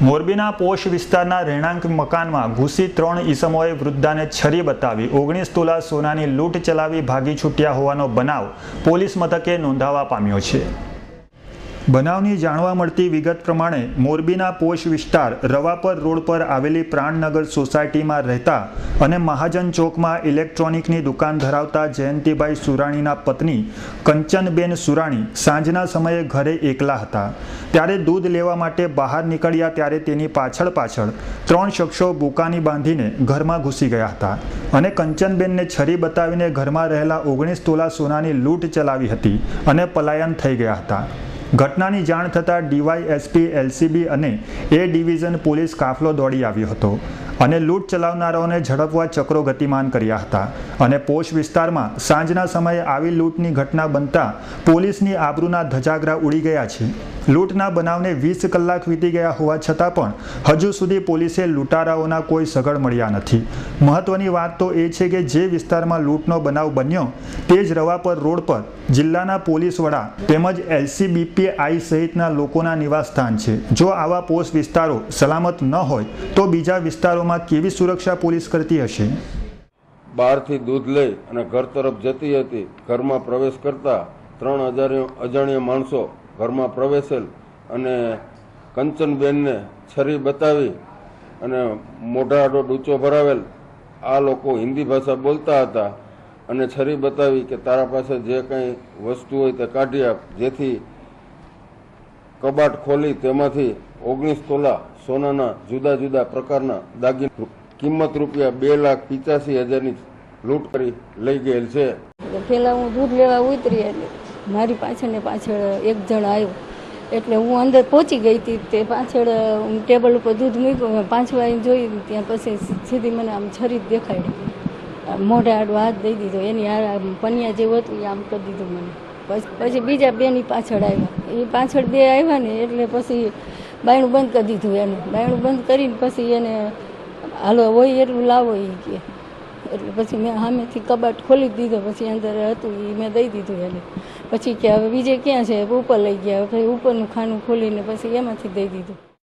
મોરબીના પોશ વિસ્તારના રહેણાંક મકાનમાં ઘૂસી 3 ઈસમોએ વૃદ્ધાને છરી બતાવી 19 તોલા સોનાની લૂંટ ચલાવી ભાગી છૂટ્યા હોવાનો બનાવ પોલીસ મથકે નોંધાવા પામ્યો છે। બનાવની જાણવા મળતી વિગત પ્રમાણે મોરબીના પોશ વિસ્તાર રવાપર રોડ પર આવેલી પ્રાણનગર સોસાયટીમાં રહેતા અને મહાજન ચોકમાં ઇલેક્ટ્રોનિકની દુકાન ધરાવતા જયંતિભાઈ સુરાણીના પત્ની કંચનબેન સુરાણી સાંજના સમયે ઘરે એકલા હતા। ત્યારે દૂધ લેવા માટે બહાર નીકળ્યા ત્યારે તેની પાછળ 3 શખ્સો બુકાની બાંધીને ઘરમાં ઘૂસી ગયા હતા અને કંચનબેનને છરી બતાવીને ઘરમાં રહેલા 19 તોલા સોનાની લૂંટ ચલાવી હતી અને પલાયન થઈ ગયા હતા। ઘટનાની જાણ થતાં ડીવાયએસપી એલસીબી અને એ ડિવિઝન પોલીસ કાફલો દોડી આવ્યો હતો અને લૂંટ ચલાવનારાઓને ઝડપવા ચક્રો ગતિમાન કર્યા હતા અને પોશ વિસ્તારમાં સાંજના સમયે આવી લૂંટની ઘટના બનતા પોલીસની આબરૂના ધજાગરા ઉડી ગયા છે। લૂંટના બનાવને 20 કલાક વીતી ગયા હોવા છતાં પણ હજુ સુધી પોલીસે લૂંટારાઓના કોઈ સગડ મળ્યા નથી। મહત્વની વાત તો એ છે કે જે વિસ્તારમાં લૂંટનો બનાવ બન્યો તે જ રવાપર રોડ પર જિલ્લાના પોલીસ વડા તેમજ LCBPI સહિતના લોકોના નિવાસસ્થાન છે। જો આવા પોશ વિસ્તારો સલામત ન હોય તો બીજા વિસ્તારોમાં કેવી સુરક્ષા પોલીસ કરતી હશે? બહારથી દૂધ લઈ અને ઘર તરફ જતી હતી। ઘરમાં પ્રવેશ કરતા 3 અજાણ્યા માણસો ઘરમાં પ્રવેશેલ અને કંચનબેનને છરી બતાવી અને મોઢા આડો ડૂચો ભરાવેલ। આ લોકો હિન્દી ભાષા બોલતા હતા અને છરી બતાવી કે તારા પાસે જે કંઈ વસ્તુ હોય તે કાઢી આપ, જેથી કબાટ ખોલી તેમાંથી 19 તોલા સોનાના જુદા જુદા પ્રકારના દાગીના કિંમત રૂપિયા 2,85,000ની લૂંટ કરી લઈ ગયેલ છે। પહેલાં હું દૂધ લેવા ઉતરી એટલે મારી પાછળ એક જણ આવ્યો એટલે હું અંદર પહોંચી ગઈ હતી। તે પાછળ ટેબલ ઉપર દૂધ મૂક્યું, પાછું આવીને જોઈ ત્યાં પછી સીધી મને આમ છરી દેખાડી, મોઢા આડો હાથ દઈ દીધો, એની પનિયા જેવું હતું એ આમ કરી દીધું મને। પછી બીજા 2ની પાછળ આવ્યા, એ પાછળ 2 આવ્યા ને એટલે પછી બાયણું બંધ કરી દીધું એનું। બાયણું બંધ કરીને પછી એને હાલો હોય એટલું લાવો એ કે, એટલે પછી મેં સામેથી કબાટ ખોલી દીધો, પછી અંદર હતું એ મેં દઈ દીધું એને। પછી કે હવે બીજે ક્યાં છે, ઉપર લઈ ગયા, પછી ઉપરનું ખાનું ખોલીને પછી એમાંથી દઈ દીધું।